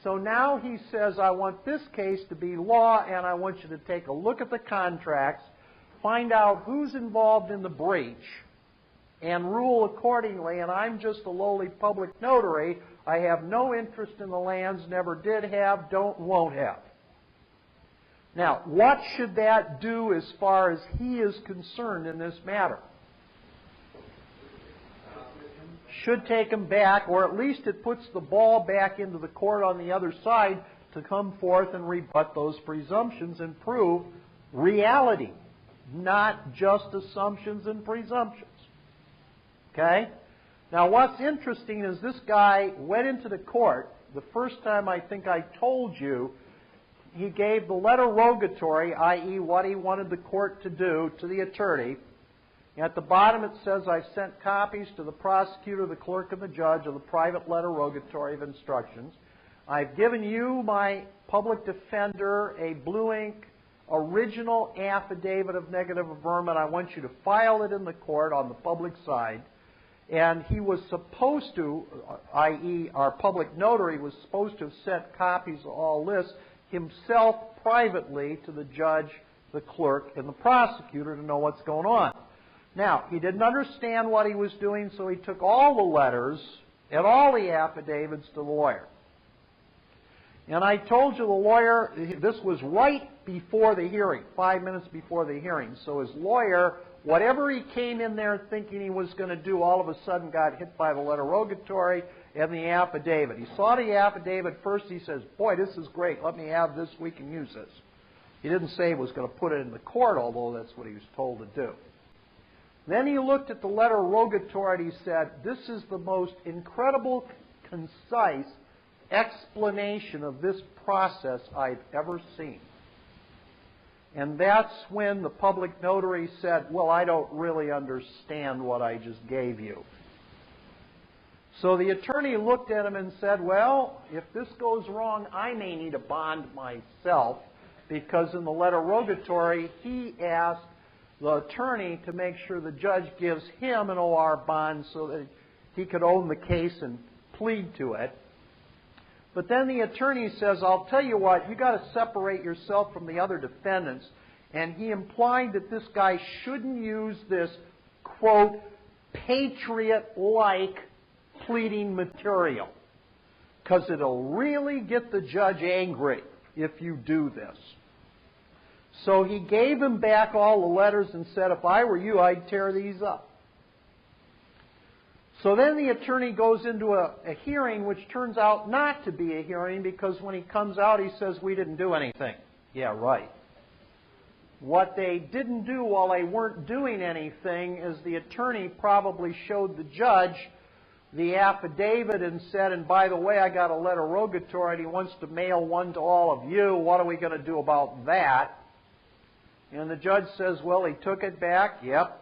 So now he says, I want this case to be law, and I want you to take a look at the contracts, find out who's involved in the breach, and rule accordingly, and I'm just a lowly public notary. I have no interest in the lands, never did have, don't, won't have. Now, what should that do as far as he is concerned in this matter? Should take him back, or at least it puts the ball back into the court on the other side to come forth and rebut those presumptions and prove reality, not just assumptions and presumptions. Okay? Now, what's interesting is this guy went into the court. The first time I think I told you, he gave the letter rogatory, i.e. what he wanted the court to do, to the attorney. At the bottom it says, I've sent copies to the prosecutor, the clerk, and the judge of the private letter rogatory of instructions. I've given you, my public defender, a blue ink original affidavit of negative averment. I want you to file it in the court on the public side. And he was supposed to, i.e. our public notary, was supposed to have sent copies of all this himself privately to the judge, the clerk, and the prosecutor to know what's going on. Now, he didn't understand what he was doing, so he took all the letters and all the affidavits to the lawyer. And I told you the lawyer, this was right before the hearing, 5 minutes before the hearing. So his lawyer, whatever he came in there thinking he was going to do, all of a sudden got hit by the letter rogatory and the affidavit. He saw the affidavit first. He says, boy, this is great. Let me have this. We can use this. He didn't say he was going to put it in the court, although that's what he was told to do. Then he looked at the letter rogatory and he said, this is the most incredible, concise explanation of this process I've ever seen. And that's when the public notary said, well, I don't really understand what I just gave you. So the attorney looked at him and said, well, if this goes wrong, I may need a bond myself, because in the letter rogatory, he asked the attorney to make sure the judge gives him an OR bond so that he could own the case and plead to it. But then the attorney says, I'll tell you what, you got to separate yourself from the other defendants. And he implied that this guy shouldn't use this, quote, patriot-like pleading material, because it'll really get the judge angry if you do this. So he gave him back all the letters and said, if I were you, I'd tear these up. So then the attorney goes into a hearing, which turns out not to be a hearing, because when he comes out, he says, we didn't do anything. Yeah, right. What they didn't do while they weren't doing anything is the attorney probably showed the judge the affidavit and said, and by the way, I got a letter rogatory and he wants to mail one to all of you. What are we going to do about that? And the judge says, well, he took it back. Yep.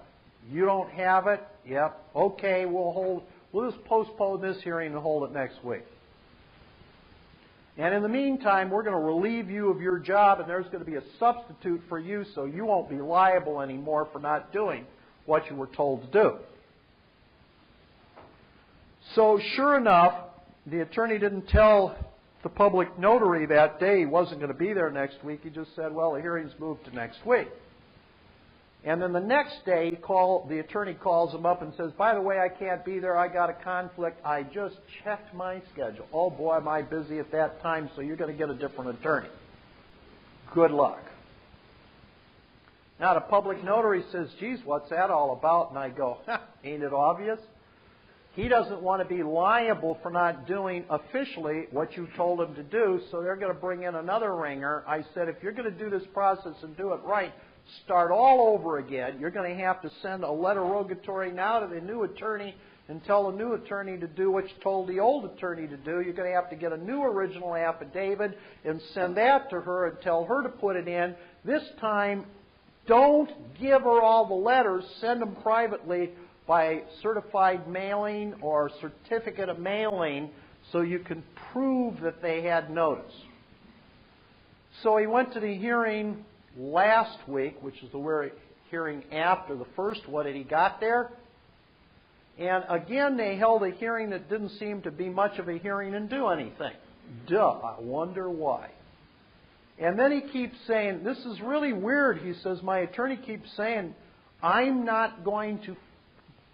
You don't have it. Yep. Okay, we'll just postpone this hearing and hold it next week. And in the meantime, we're going to relieve you of your job, and there's going to be a substitute for you, so you won't be liable anymore for not doing what you were told to do. So sure enough, the attorney didn't tell the public notary that day he wasn't going to be there next week. He just said, well, the hearing's moved to next week. And then the next day, the attorney calls him up and says, by the way, I can't be there. I got a conflict. I just checked my schedule. Oh, boy, am I busy at that time, so you're going to get a different attorney. Good luck. Now, the public notary says, geez, what's that all about? And I go, ain't it obvious? He doesn't want to be liable for not doing officially what you told him to do, so they're going to bring in another ringer. I said, if you're going to do this process and do it right, start all over again. You're going to have to send a letter rogatory now to the new attorney and tell the new attorney to do what you told the old attorney to do. You're going to have to get a new original affidavit and send that to her and tell her to put it in. This time, don't give her all the letters. Send them privately by certified mailing or certificate of mailing so you can prove that they had notice. So he went to the hearing last week, which is the hearing after the first one, and he got there. And again, they held a hearing that didn't seem to be much of a hearing and do anything. Duh, I wonder why. And then he keeps saying, this is really weird. He says, my attorney keeps saying, I'm not going to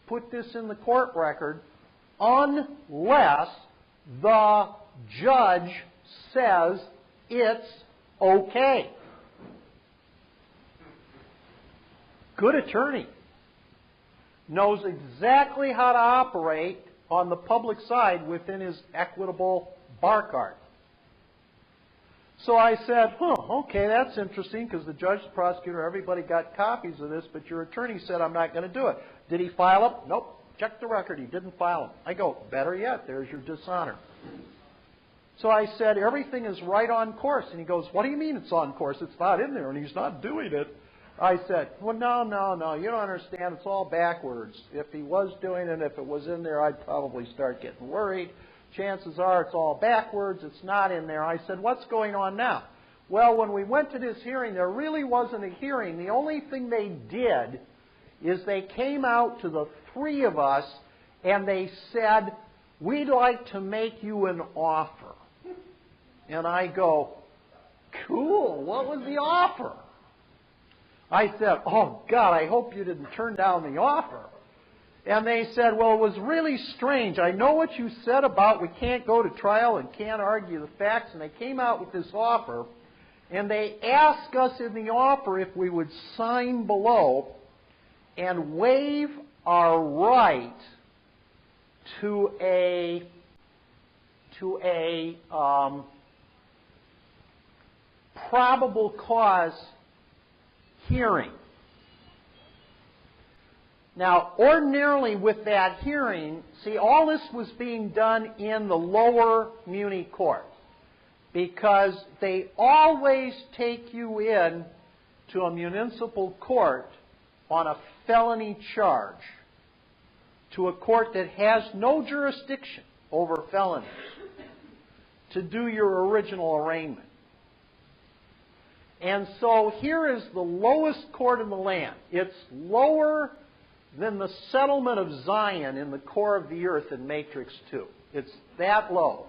put this in the court record unless the judge says it's okay. Good attorney. Knows exactly how to operate on the public side within his equitable bar card. So I said, okay, that's interesting because the judge, the prosecutor, everybody got copies of this, but your attorney said I'm not going to do it. Did he file it? Nope. Check the record. He didn't file it. I go, better yet, there's your dishonor. So I said, everything is right on course. And he goes, what do you mean it's on course? It's not in there and he's not doing it. I said, well, no, you don't understand. It's all backwards. If he was doing it, if it was in there, I'd probably start getting worried. Chances are it's all backwards. It's not in there. I said, what's going on now? Well, when we went to this hearing, there really wasn't a hearing. The only thing they did is they came out to the three of us and they said, we'd like to make you an offer. And I go, cool, what was the offer? I said, oh, God, I hope you didn't turn down the offer. And they said, well, it was really strange. I know what you said about we can't go to trial and can't argue the facts. And they came out with this offer. And they asked us in the offer if we would sign below and waive our right to a probable cause hearing. Now, ordinarily with that hearing, see, all this was being done in the lower muni court because they always take you in to a municipal court on a felony charge, to a court that has no jurisdiction over felonies, to do your original arraignment. And so here is the lowest court in the land. It's lower than the settlement of Zion in the core of the earth in Matrix 2. It's that low.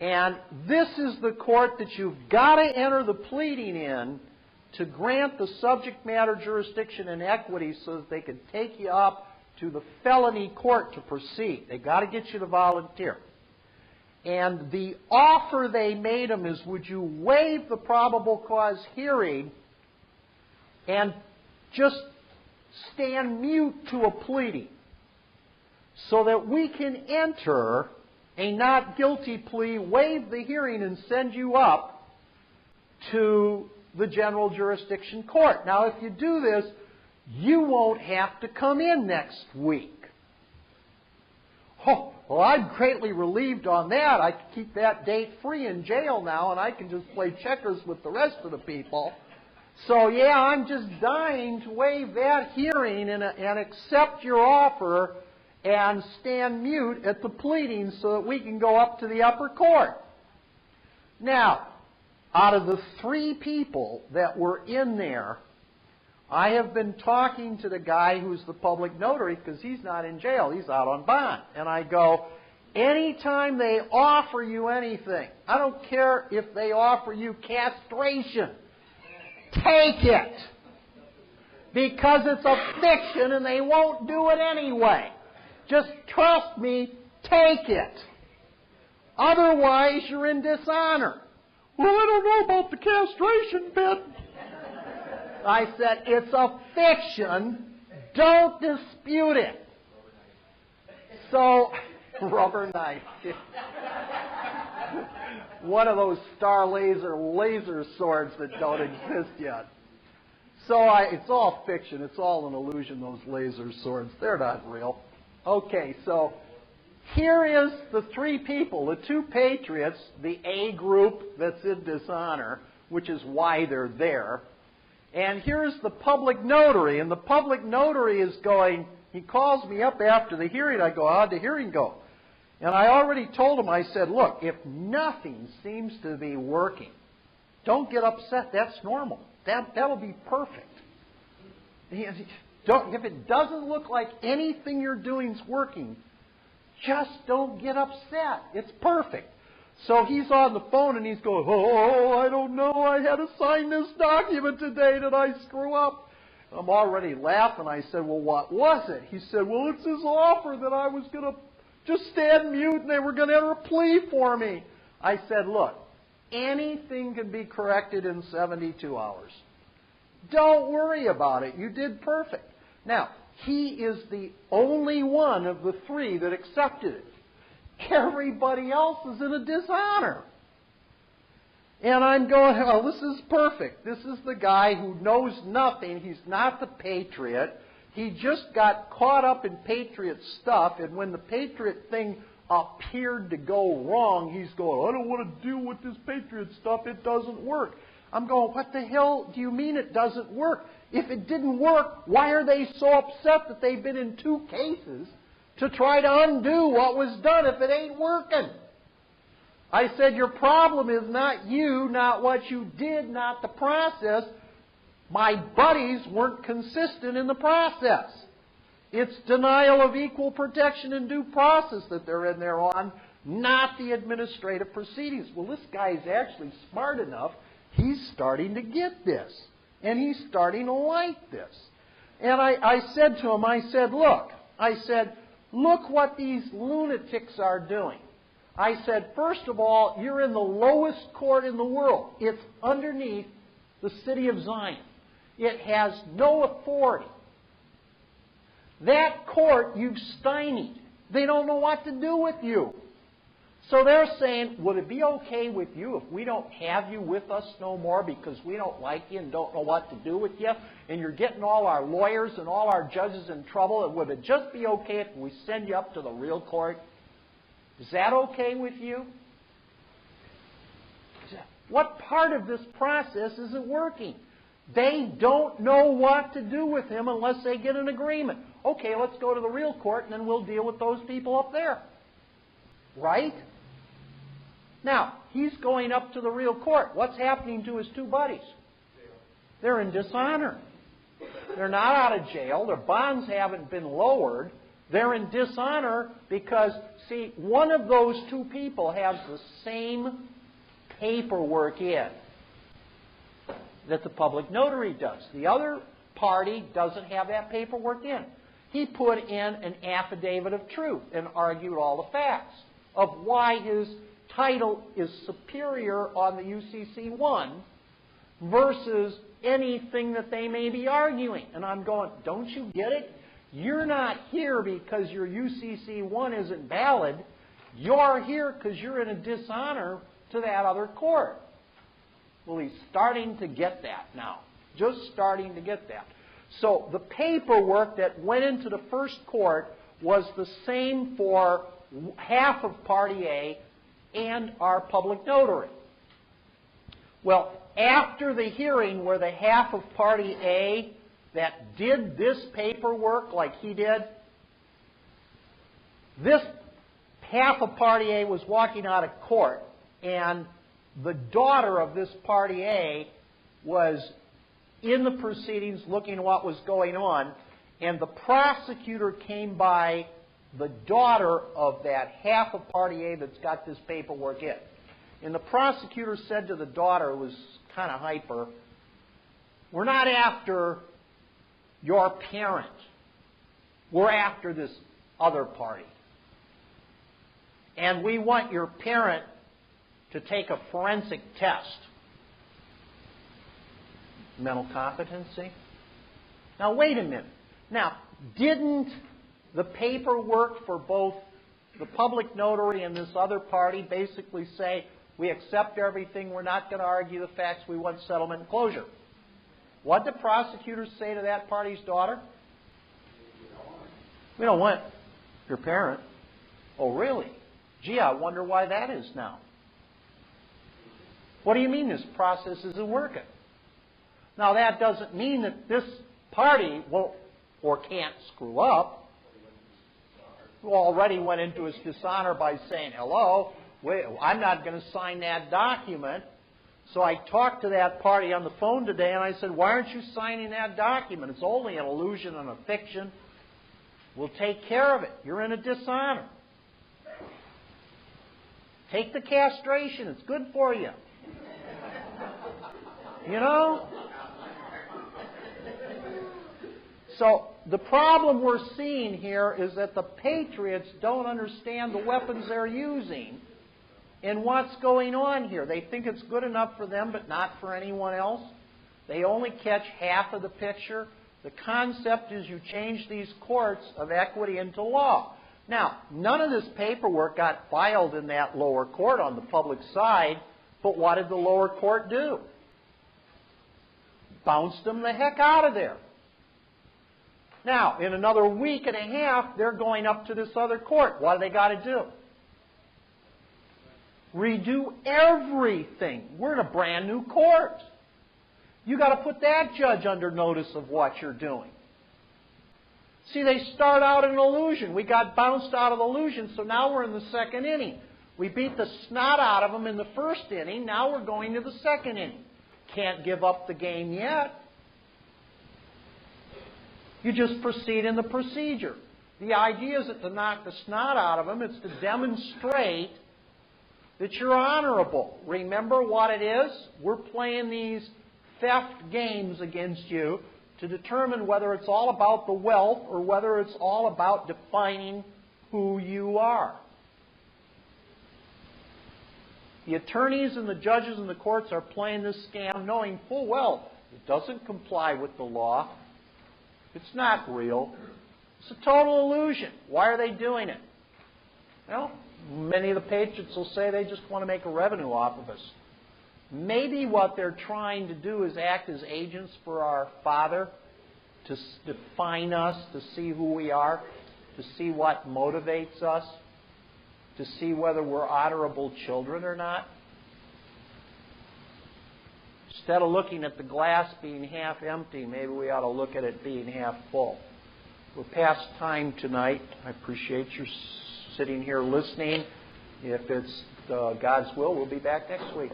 And this is the court that you've got to enter the pleading in to grant the subject matter jurisdiction and equity so that they can take you up to the felony court to proceed. They've got to get you to volunteer. And the offer they made them is, would you waive the probable cause hearing and just stand mute to a pleading so that we can enter a not guilty plea, waive the hearing, and send you up to the general jurisdiction court. Now, if you do this, you won't have to come in next week. Oh, well, I'm greatly relieved on that. I can keep that date free in jail now, and I can just play checkers with the rest of the people. So, yeah, I'm just dying to waive that hearing and accept your offer and stand mute at the pleading so that we can go up to the upper court. Now, out of the three people that were in there, I have been talking to the guy who's the public notary because he's not in jail. He's out on bond. And I go, anytime they offer you anything, I don't care if they offer you castration, take it. Because it's a fiction and they won't do it anyway. Just trust me, take it. Otherwise, you're in dishonor. Well, I don't know about the castration bit. I said, it's a fiction. Don't dispute it. So, rubber knife. One of those star laser swords that don't exist yet. So it's all fiction. It's all an illusion, those laser swords. They're not real. Okay, so here is the three people, the two patriots, the A group that's in dishonor, which is why they're there. And here's the public notary, and the public notary is going, he calls me up after the hearing. I go, how'd the hearing go? And I already told him, I said, look, if nothing seems to be working, don't get upset. That's normal. That'll be perfect. If it doesn't look like anything you're doing is working, just don't get upset. It's perfect. So he's on the phone and he's going, oh, I don't know. I had to sign this document today. Did I screw up? I'm already laughing. I said, well, what was it? He said, well, it's his offer that I was going to just stand mute and they were going to enter a plea for me. I said, look, anything can be corrected in 72 hours. Don't worry about it. You did perfect. Now, he is the only one of the three that accepted it. Everybody else is in a dishonor. And I'm going, oh, this is perfect. This is the guy who knows nothing. He's not the patriot. He just got caught up in patriot stuff, and when the patriot thing appeared to go wrong, he's going, I don't want to deal with this patriot stuff. It doesn't work. I'm going, what the hell do you mean it doesn't work? If it didn't work, why are they so upset that they've been in 2 cases to try to undo what was done if it ain't working? I said, your problem is not you, not what you did, not the process. My buddies weren't consistent in the process. It's denial of equal protection and due process that they're in there on, not the administrative proceedings. Well, this guy is actually smart enough. He's starting to get this. And he's starting to like this. And I said to him, I said, look what these lunatics are doing. I said, first of all, you're in the lowest court in the world. It's underneath the city of Zion. It has no authority. That court you've stymied. They don't know what to do with you. So they're saying, would it be okay with you if we don't have you with us no more because we don't like you and don't know what to do with you, and you're getting all our lawyers and all our judges in trouble, and would it just be okay if we send you up to the real court? Is that okay with you? What part of this process isn't working? They don't know what to do with him unless they get an agreement. Okay, let's go to the real court and then we'll deal with those people up there. Right? Now, he's going up to the real court. What's happening to his 2 buddies? They're in dishonor. They're not out of jail. Their bonds haven't been lowered. They're in dishonor because, see, one of those 2 people has the same paperwork in that the public notary does. The other party doesn't have that paperwork in. He put in an affidavit of truth and argued all the facts of why his title is superior on the UCC-1 versus anything that they may be arguing. And I'm going, don't you get it? You're not here because your UCC-1 isn't valid. You're here because you're in a dishonor to that other court. Well, he's starting to get that now. Just starting to get that. So the paperwork that went into the first court was the same for half of Party A and our public notary. Well, after the hearing where the half of Party A that did this paperwork like he did, this half of Party A was walking out of court, and the daughter of this Party A was in the proceedings looking at what was going on, and the prosecutor came by the daughter of that half of Party A that's got this paperwork in. And the prosecutor said to the daughter, who was kind of hyper, we're not after your parent. We're after this other party. And we want your parent to take a forensic test. Mental competency. Now, wait a minute. Now, didn't the paperwork for both the public notary and this other party basically say, we accept everything, we're not going to argue the facts, we want settlement and closure? What did the prosecutors say to that party's daughter? We don't want your parent. Oh, really? Gee, I wonder why that is now. What do you mean this process isn't working? Now, that doesn't mean that this party won't or can't screw up. Who already went into his dishonor by saying, hello, wait, I'm not going to sign that document. So I talked to that party on the phone today, and I said, why aren't you signing that document? It's only an illusion and a fiction. We'll take care of it. You're in a dishonor. Take the castration. It's good for you. You know? So the problem we're seeing here is that the patriots don't understand the weapons they're using and what's going on here. They think it's good enough for them but not for anyone else. They only catch half of the picture. The concept is you change these courts of equity into law. Now, none of this paperwork got filed in that lower court on the public side, but what did the lower court do? Bounced them the heck out of there. Now, in another week and a half, they're going up to this other court. What do they got to do? Redo everything. We're in a brand new court. You got to put that judge under notice of what you're doing. See, they start out in illusion. We got bounced out of illusion, so now we're in the second inning. We beat the snot out of them in the first inning. Now we're going to the second inning. Can't give up the game yet. You just proceed in the procedure. The idea isn't to knock the snot out of them. It's to demonstrate that you're honorable. Remember what it is? We're playing these theft games against you to determine whether it's all about the wealth or whether it's all about defining who you are. The attorneys and the judges and the courts are playing this scam knowing full well it doesn't comply with the law. It's not real. It's a total illusion. Why are they doing it? Well, many of the patriots will say they just want to make a revenue off of us. Maybe what they're trying to do is act as agents for our Father, to define us, to see who we are, to see what motivates us, to see whether we're honorable children or not. Instead of looking at the glass being half empty, maybe we ought to look at it being half full. We're past time tonight. I appreciate your sitting here listening. If it's God's will, we'll be back next week.